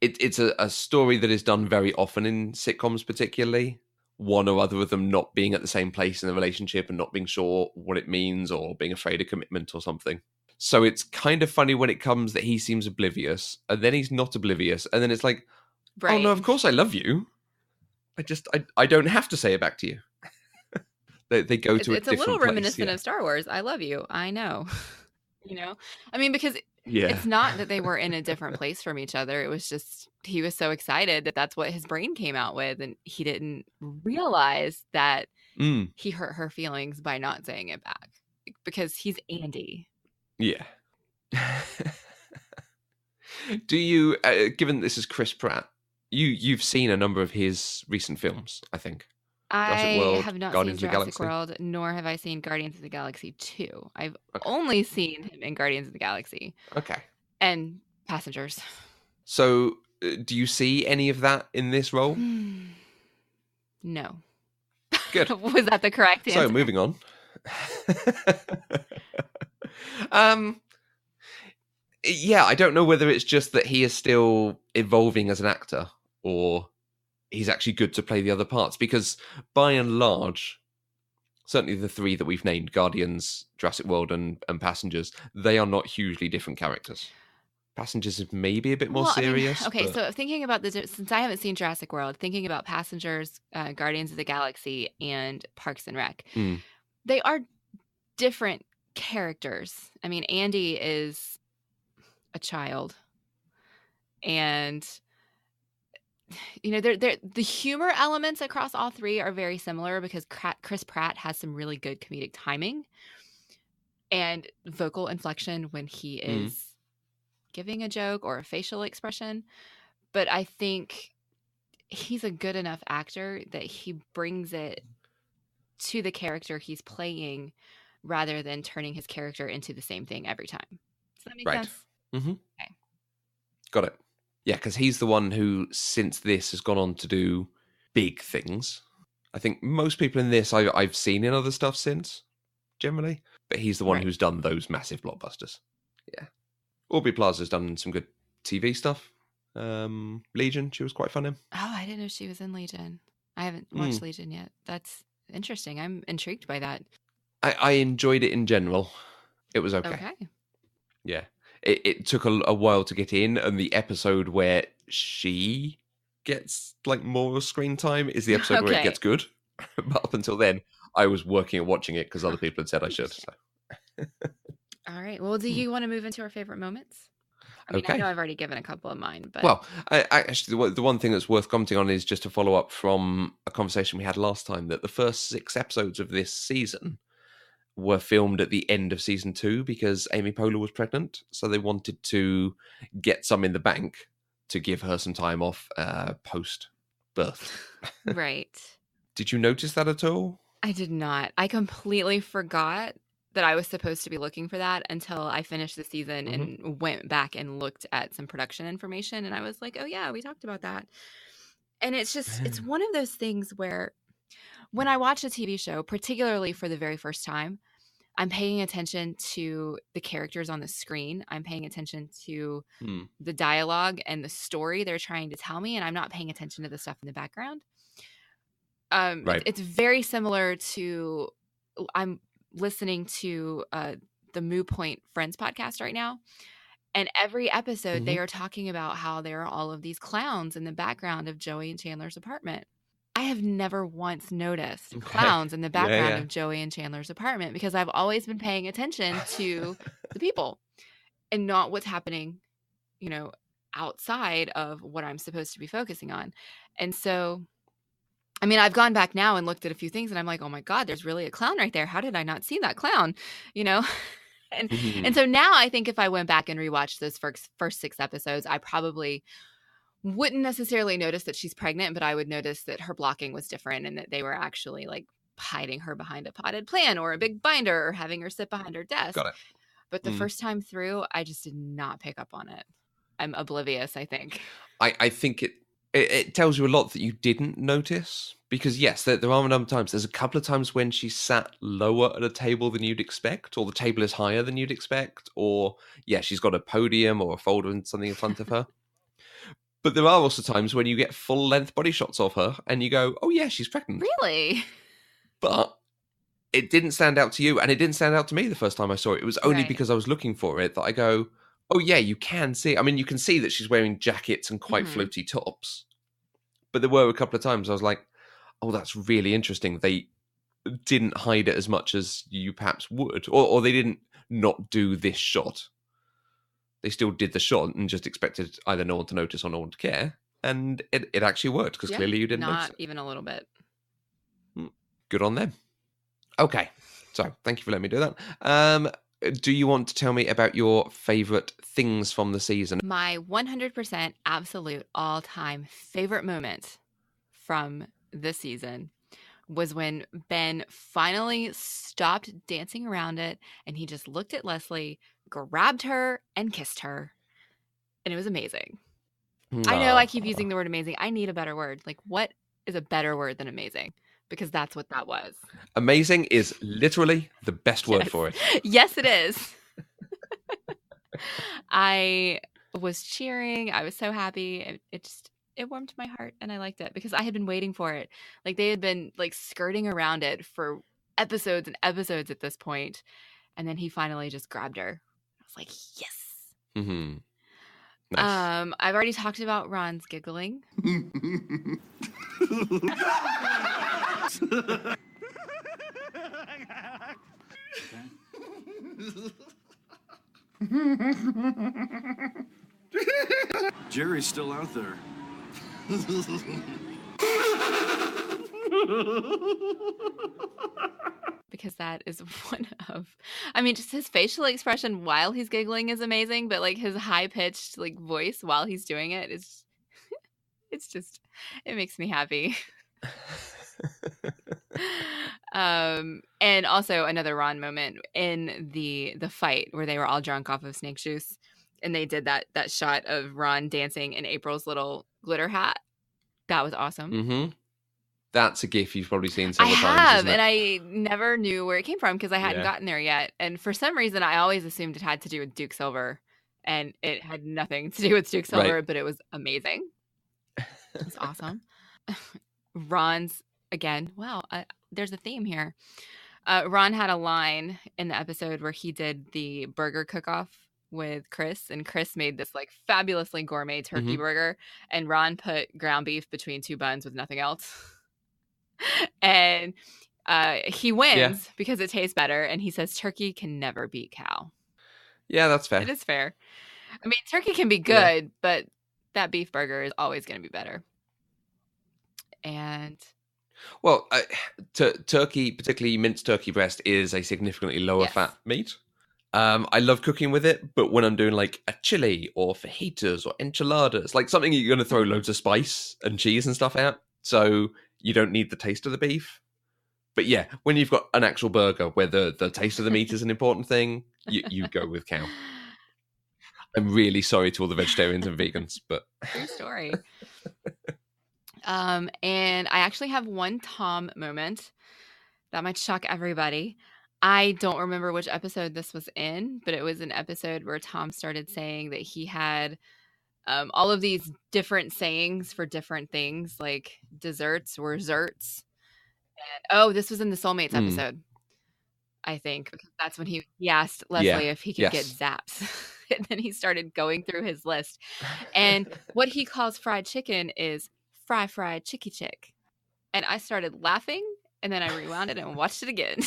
it's a story that is done very often in sitcoms, particularly. One or other of them not being at the same place in the relationship and not being sure what it means or being afraid of commitment or something. So it's kind of funny when it comes that he seems oblivious and then he's not oblivious. And then it's like, Right. oh no, of course I love you. I don't have to say it back to you. they go to it's a little reminiscent of Star Wars. I love you. I know. I mean, because it's not that they were in a different place from each other. It was just he was so excited that that's what his brain came out with. And he didn't realize that he hurt her feelings by not saying it back because he's Andy. Yeah. Do you, given this is Chris Pratt, you've seen a number of his recent films, I think. I World, have not Guardians seen of the Jurassic Galaxy. World, nor have I seen Guardians of the Galaxy 2. I've only seen him in Guardians of the Galaxy. Okay. And Passengers. So, do you see any of that in this role? No. Good. Was that the correct answer? So, moving on. Yeah, I don't know whether it's just that he is still evolving as an actor or he's actually good to play the other parts, because by and large, certainly the three that we've named, Guardians, Jurassic World and Passengers, they are not hugely different characters. Passengers is maybe a bit more serious. So thinking about since I haven't seen Jurassic World, thinking about Passengers, Guardians of the Galaxy, and Parks and Rec, they are different characters. I mean, Andy is a child, and the humor elements across all three are very similar because Chris Pratt has some really good comedic timing and vocal inflection when he is giving a joke or a facial expression. But I think he's a good enough actor that he brings it to the character he's playing rather than turning his character into the same thing every time. Does that make sense? Mm-hmm. Okay. Got it. Yeah, because he's the one who, since this, has gone on to do big things. I think most people in this I've seen in other stuff since, generally. But he's the one who's done those massive blockbusters. Yeah. Aubrey Plaza's done some good TV stuff. Legion, she was quite fun in. Oh, I didn't know she was in Legion. I haven't watched Legion yet. That's interesting. I'm intrigued by that. I enjoyed it in general. It was okay. Yeah. It took a while to get in, and the episode where she gets like more screen time is the episode where it gets good. But up until then, I was working and watching it because other people had said I should. So. All right. Well, do you want to move into our favorite moments? I mean, I know I've already given a couple of mine, but well, I actually the one thing that's worth commenting on is just to follow up from a conversation we had last time that the first 6 episodes of this season were filmed at the end of season 2 because Amy Poehler was pregnant, so they wanted to get some in the bank to give her some time off post birth. Right. Did you notice that at all? I did not. I completely forgot that I was supposed to be looking for that until I finished the season and went back and looked at some production information, and I was like, oh yeah, we talked about that. And it's just, it's one of those things where when I watch a TV show, particularly for the very first time, I'm paying attention to the characters on the screen. I'm paying attention to the dialogue and the story they're trying to tell me, and I'm not paying attention to the stuff in the background. Right. It's very similar to, I'm listening to the Moo Point Friends podcast right now, and every episode they are talking about how there are all of these clowns in the background of Joey and Chandler's apartment. I have never once noticed clowns in the background of Joey and Chandler's apartment because I've always been paying attention to the people and not what's happening, outside of what I'm supposed to be focusing on. And so, I mean, I've gone back now and looked at a few things and I'm like, oh my God, there's really a clown right there. How did I not see that clown? And so now I think if I went back and rewatched those first 6 episodes, I probably wouldn't necessarily notice that she's pregnant, but I would notice that her blocking was different and that they were actually like hiding her behind a potted plant or a big binder or having her sit behind her desk. Got it. But the first time through, I just did not pick up on it. I'm oblivious, I think. I think it tells you a lot that you didn't notice, because yes, there are a number of times. There's a couple of times when she's sat lower at a table than you'd expect, or the table is higher than you'd expect, or she's got a podium or a folder and something in front of her. But there are also times when you get full length body shots of her and you go, oh yeah, she's pregnant. Really? But it didn't stand out to you, and it didn't stand out to me the first time I saw it. It was only because I was looking for it that I go, oh yeah, you can see. I mean, you can see that she's wearing jackets and quite floaty tops. But there were a couple of times I was like, oh, that's really interesting. They didn't hide it as much as you perhaps would. Or they didn't not do this shot. They still did the shot and just expected either no one to notice or no one to care. And it actually worked, because clearly you didn't notice it. Not even a little bit. Good on them. Okay, so thank you for letting me do that. Do you want to tell me about your favourite things from the season? My 100% absolute all-time favorite moment from the season was when Ben finally stopped dancing around it, and he just looked at Leslie, grabbed her, and kissed her. And it was amazing. I know I keep using the word amazing. I need a better word. Like, what is a better word than amazing? Because that's what that was. Amazing is literally the best word for it. Yes, it is. I was cheering. I was so happy. It warmed my heart, and I liked it because I had been waiting for it. Like, they had been like skirting around it for episodes and episodes at this point. And then he finally just grabbed her. I was like, yes. Mm-hmm. Nice. I've already talked about Ron's giggling. Jerry's still out there. Because that is one of, I mean, just his facial expression while he's giggling is amazing, but like his high-pitched like voice while he's doing it is, it makes me happy. And also another Ron moment in the fight where they were all drunk off of snake juice, and they did that shot of Ron dancing in April's little glitter hat. That was awesome. Mm-hmm. That's a gif you've probably seen several times. I have, and I never knew where it came from because I hadn't gotten there yet. And for some reason, I always assumed it had to do with Duke Silver, and it had nothing to do with Duke Silver, but it was amazing. It was awesome. Ron's, again, wow, there's a theme here. Ron had a line in the episode where he did the burger cook-off with Chris, and Chris made this like fabulously gourmet turkey burger, and Ron put ground beef between two buns with nothing else. And he wins because it tastes better, and he says turkey can never beat cow. Yeah, that's fair. It is fair. I mean, turkey can be good, but that beef burger is always going to be better. And well, turkey, particularly minced turkey breast, is a significantly lower fat meat. I love cooking with it, but when I'm doing like a chili or fajitas or enchiladas, like something you're going to throw loads of spice and cheese and stuff out, so you don't need the taste of the beef. But yeah, when you've got an actual burger where the taste of the meat is an important thing, you go with cow. I'm really sorry to all the vegetarians and vegans, but true story. And I actually have one Tom moment that might shock everybody. I don't remember which episode this was in, but it was an episode where Tom started saying that he had all of these different sayings for different things, like desserts were zerts. And, this was in the Soulmates episode, I think. That's when he asked Leslie if he could get zaps. And then he started going through his list. And what he calls fried chicken is fried chicky chick. And I started laughing, and then I rewound it and watched it again.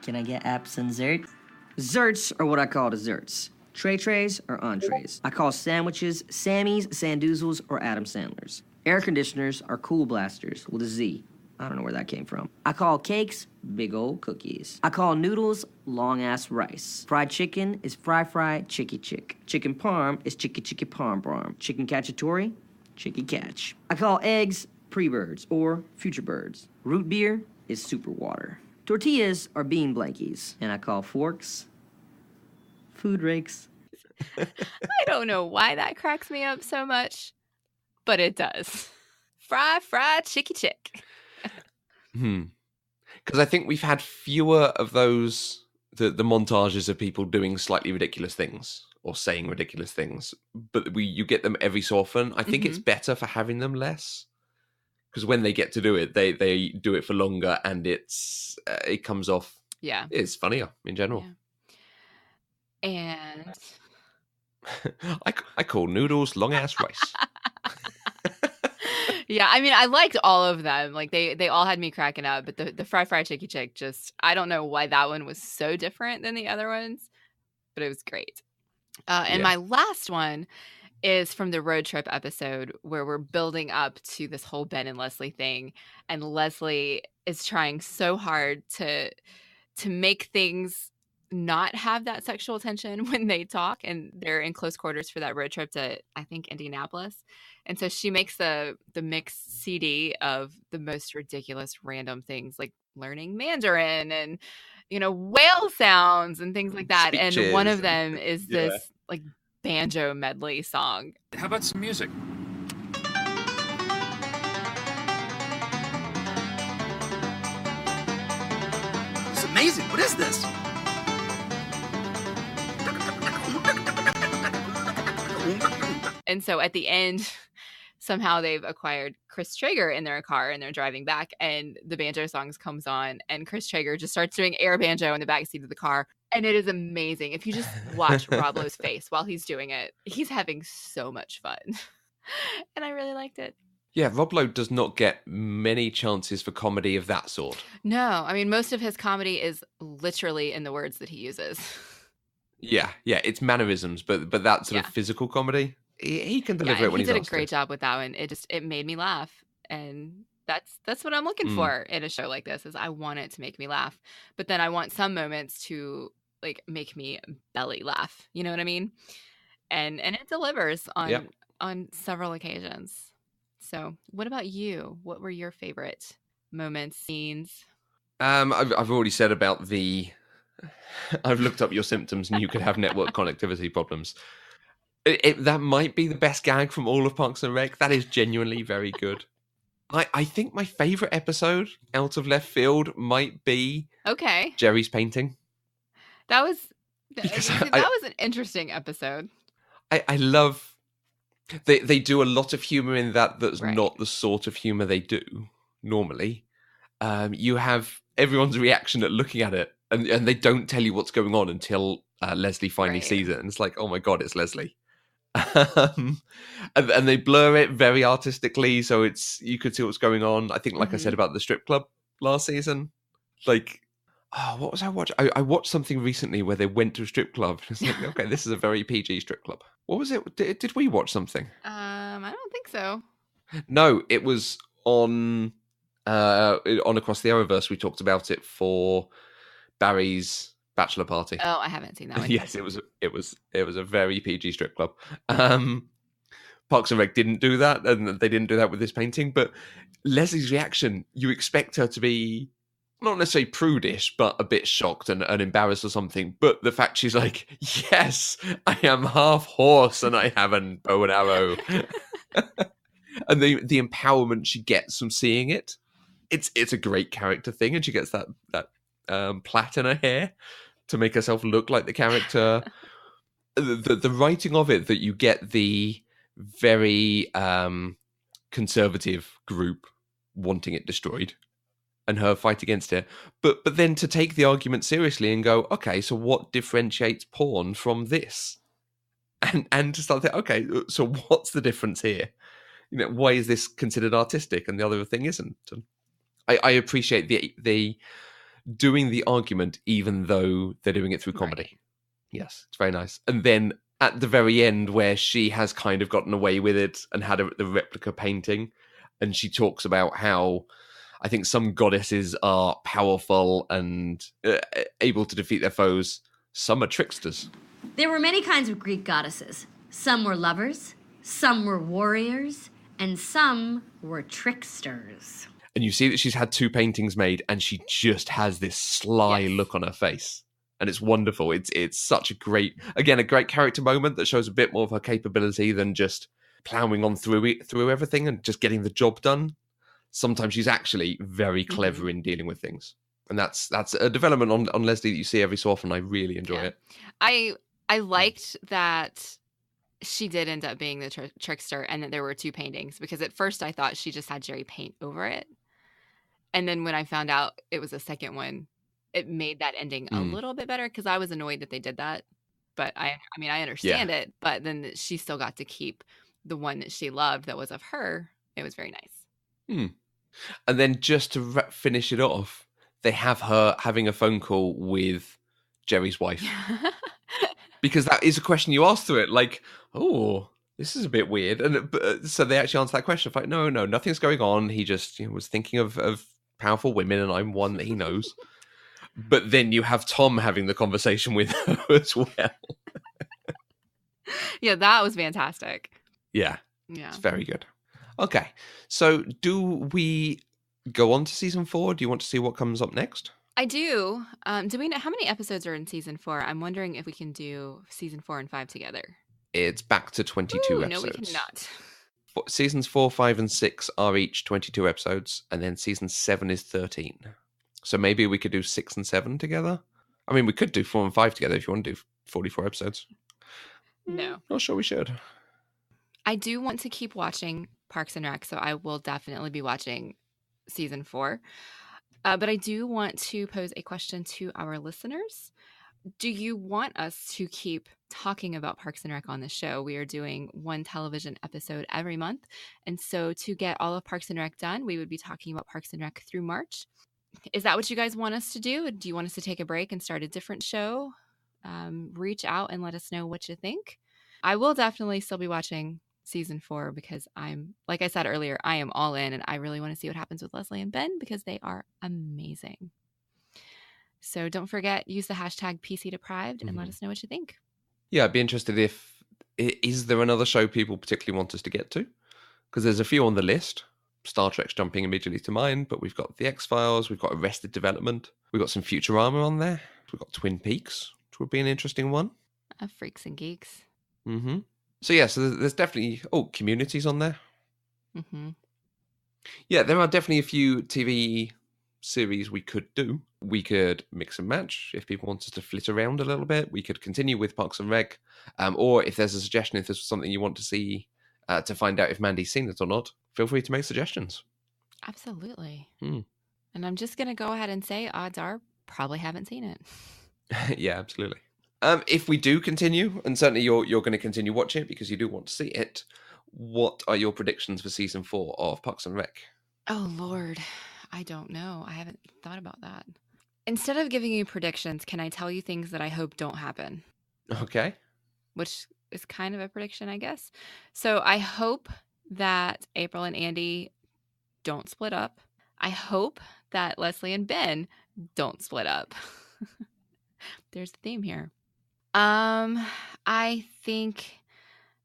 Can I get apps and zerts? Zerts are what I call desserts. Trays are entrees. I call sandwiches Sammy's, Sandoozles, or Adam Sandler's. Air conditioners are cool blasters with a Z. I don't know where that came from. I call cakes big old cookies. I call noodles long-ass rice. Fried chicken is fry chicky chick. Chicken parm is chicky parm. Chicken cacciatore, chicky catch. I call eggs pre-birds or future birds. Root beer is super water. Tortillas are bean blankies. And I call forks food rakes. I don't know why that cracks me up so much, but it does. Fry, chicky chick. Because I think we've had fewer of those, the montages of people doing slightly ridiculous things or saying ridiculous things, but you get them every so often. I think it's better for having them less, because when they get to do it, they do it for longer, and it comes off. Yeah, it's funnier in general. Yeah. And I call noodles long ass rice. Yeah, I mean, I liked all of them. Like they all had me cracking up, but the fry chicky chick, just I don't know why that one was so different than the other ones, but it was great. And my last one is from the road trip episode where we're building up to this whole Ben and Leslie thing, and Leslie is trying so hard to make things not have that sexual tension when they talk, and they're in close quarters for that road trip to, I think, Indianapolis. And so she makes the mixed CD of the most ridiculous random things, like learning Mandarin and, whale sounds and things like that. Speeches. And one of them is this like banjo medley song. How about some music? It's amazing. What is this? And so at the end, somehow they've acquired Chris Traeger in their car and they're driving back, and the banjo songs comes on, and Chris Traeger just starts doing air banjo in the backseat of the car. And it is amazing. If you just watch Rob Lowe's face while he's doing it, he's having so much fun. And I really liked it. Yeah, Rob Lowe does not get many chances for comedy of that sort. No, I mean, most of his comedy is literally in the words that he uses. Yeah, it's mannerisms, but that sort of physical comedy, he can deliver it when he's asked. He did a great job with that one. It made me laugh, and that's what I'm looking for in a show like this. Is I want it to make me laugh, but then I want some moments to like make me belly laugh. You know what I mean? And it delivers on several occasions. So, what about you? What were your favorite moments, scenes? I've already said about the. I've looked up your symptoms, and you could have network connectivity problems. That might be the best gag from all of Parks and Rec. That is genuinely very good. I think my favorite episode, out of left field, might be Jerry's painting. That was an interesting episode. I love. They do a lot of humor in that's not the sort of humor they do normally. You have everyone's reaction at looking at it, and they don't tell you what's going on until Leslie finally sees it, and it's like, oh my god, it's Leslie. And they blur it very artistically, so you could see what's going on. I think, like I said about the strip club last season, like, what was I watching? I watched something recently where they went to a strip club. It's like, okay, this is a very PG strip club. What was it? Did we watch something? I don't think so. No, it was on Across the Arrowverse. We talked about it for Barry's bachelor party. Oh, I haven't seen that one. Yes, it was a very PG strip club. Parks and Rec didn't do that, and they didn't do that with this painting. But Leslie's reaction, you expect her to be not necessarily prudish, but a bit shocked and embarrassed or something. But the fact she's like, yes, I am half horse and I have a bow and arrow. And the empowerment she gets from seeing it, it's a great character thing. And she gets that plait in her hair to make herself look like the character. The writing of it, that you get the very conservative group wanting it destroyed and her fight against it, but then to take the argument seriously and go, okay, so what differentiates porn from this? And to start thinking, okay, so what's the difference here? Why is this considered artistic and the other thing isn't? And I appreciate the doing the argument, even though they're doing it through comedy. Right. Yes, it's very nice. And then at the very end, where she has kind of gotten away with it and had the replica painting, and she talks about how I think some goddesses are powerful and able to defeat their foes. Some are tricksters. There were many kinds of Greek goddesses. Some were lovers, some were warriors, and some were tricksters. And you see that she's had 2 paintings made, and she just has this sly look on her face. and it's wonderful. It's such a great character moment that shows a bit more of her capability than just plowing on through everything and just getting the job done. Sometimes she's actually very clever in dealing with things, and that's a development on Leslie that you see every so often. I really enjoy it. I liked that she did end up being the trickster, and that there were 2 paintings, because at first I thought she just had Jerry paint over it, and then when I found out it was a second one, it made that ending a little bit better, because I was annoyed that they did that. But I mean, I understand it, but then she still got to keep the one that she loved that was of her. It was very nice. And then just to finish it off, they have her having a phone call with Jerry's wife. Because that is a question you ask through it, like, oh, this is a bit weird. And so they actually answer that question. Like, no, nothing's going on. He just was thinking of powerful women, and I'm one that he knows. But then you have Tom having the conversation with her as well. Yeah, that was fantastic. Yeah. It's very good. Okay, so do we go on to season 4? Do you want to see what comes up next? I do. Do we know how many episodes are in season 4? I'm wondering if we can do season 4 and 5 together. It's back to 22 episodes. No, we cannot. Seasons 4, 5, and 6 are each 22 episodes, and then season 7 is 13. So maybe we could do 6 and 7 together. I mean, we could do 4 and 5 together if you want to do 44 episodes. No. Not sure we should. I do want to keep watching Parks and Rec, so I will definitely be watching season 4. But I do want to pose a question to our listeners. Do you want us to keep talking about Parks and Rec on the show? We are doing 1 television episode every month. And so to get all of Parks and Rec done, we would be talking about Parks and Rec through March. Is that what you guys want us to do? Do you want us to take a break and start a different show? Reach out and let us know what you think. I will definitely still be watching season 4 because like I said earlier, I am all in, and I really want to see what happens with Leslie and Ben because they are amazing. So don't forget, use the hashtag PCDeprived and let us know what you think. Yeah, I'd be interested is there another show people particularly want us to get to? Because there's a few on the list. Star Trek's jumping immediately to mind, but we've got The X-Files, we've got Arrested Development, we've got some Futurama on there, we've got Twin Peaks, which would be an interesting one. Freaks and Geeks. So yeah, so there's definitely Community's on there. Yeah, there are definitely a few TV series we could do. We could mix and match if people want us to flit around a little bit. We could continue with Parks and Rec, or if there's a suggestion, if there's something you want to see to find out if Mandy's seen it or not, feel free to make suggestions. Absolutely. And I'm just going to go ahead and say odds are probably haven't seen it. Yeah, absolutely. If we do continue, and certainly you're going to continue watching it because you do want to see it, what are your predictions for season 4 of Parks and Rec? Oh, Lord. I don't know. I haven't thought about that. Instead of giving you predictions, can I tell you things that I hope don't happen? Okay. Which is kind of a prediction, I guess. So I hope that April and Andy don't split up. I hope that Leslie and Ben don't split up. There's a theme here. I think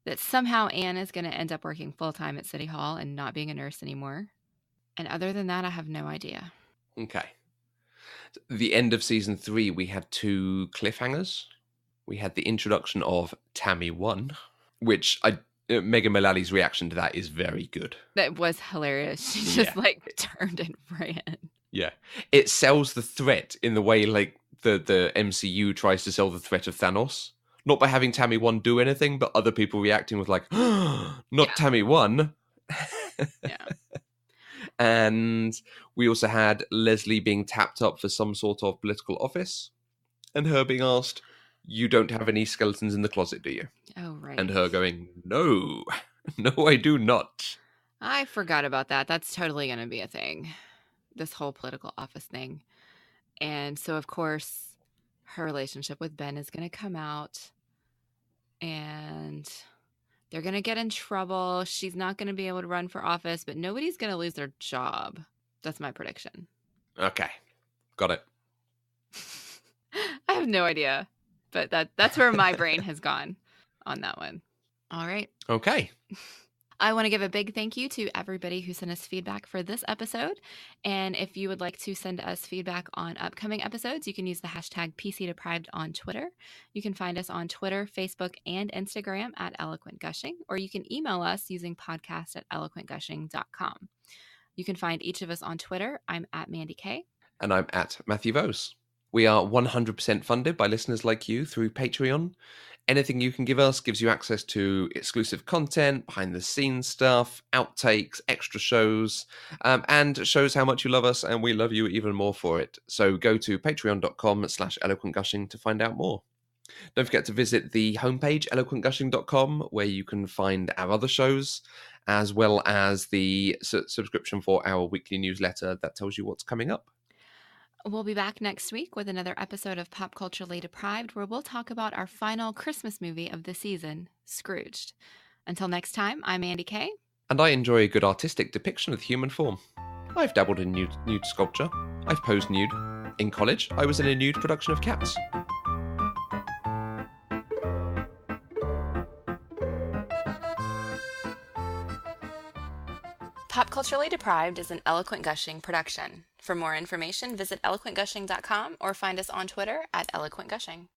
that somehow Anne is going to end up working full-time at City Hall and not being a nurse anymore. And other than that, I have no idea. Okay. The end of season 3, we had 2 cliffhangers. We had the introduction of Tammy 1, which Megan Mullally's reaction to that is very good. That was hilarious. She just turned and ran. Yeah. It sells the threat in the way like the MCU tries to sell the threat of Thanos. Not by having Tammy 1 do anything, but other people reacting with like, not Tammy 1. Yeah. And we also had Leslie being tapped up for some sort of political office, and her being asked, "You don't have any skeletons in the closet, do you?" Oh, right. And her going, "No, no, I do not." I forgot about that. That's totally going to be a thing. This whole political office thing. And so, of course, her relationship with Ben is going to come out, and they're going to get in trouble. She's not going to be able to run for office, but nobody's going to lose their job. That's my prediction. Okay. Got it. I have no idea, but that's where my brain has gone on that one. All right. Okay. I want to give a big thank you to everybody who sent us feedback for this episode. And if you would like to send us feedback on upcoming episodes, you can use the hashtag PCDeprived on Twitter. You can find us on Twitter, Facebook, and Instagram at Eloquent Gushing, or you can email us using podcast@eloquentgushing.com. You can find each of us on Twitter. I'm at Mandy Kay. And I'm at Matthew Vose. We are 100% funded by listeners like you through Patreon. Anything you can give us gives you access to exclusive content, behind-the-scenes stuff, outtakes, extra shows, and shows how much you love us, and we love you even more for it. So go to patreon.com/eloquentgushing to find out more. Don't forget to visit the homepage, eloquentgushing.com, where you can find our other shows, as well as the subscription for our weekly newsletter that tells you what's coming up. We'll be back next week with another episode of Pop Culturally Deprived, where we'll talk about our final Christmas movie of the season, Scrooged. Until next time, I'm Andy Kay. And I enjoy a good artistic depiction of the human form. I've dabbled in nude sculpture. I've posed nude. In college, I was in a nude production of Cats. Pop Culturally Deprived is an Eloquent Gushing production. For more information, visit eloquentgushing.com or find us on Twitter at Eloquent Gushing.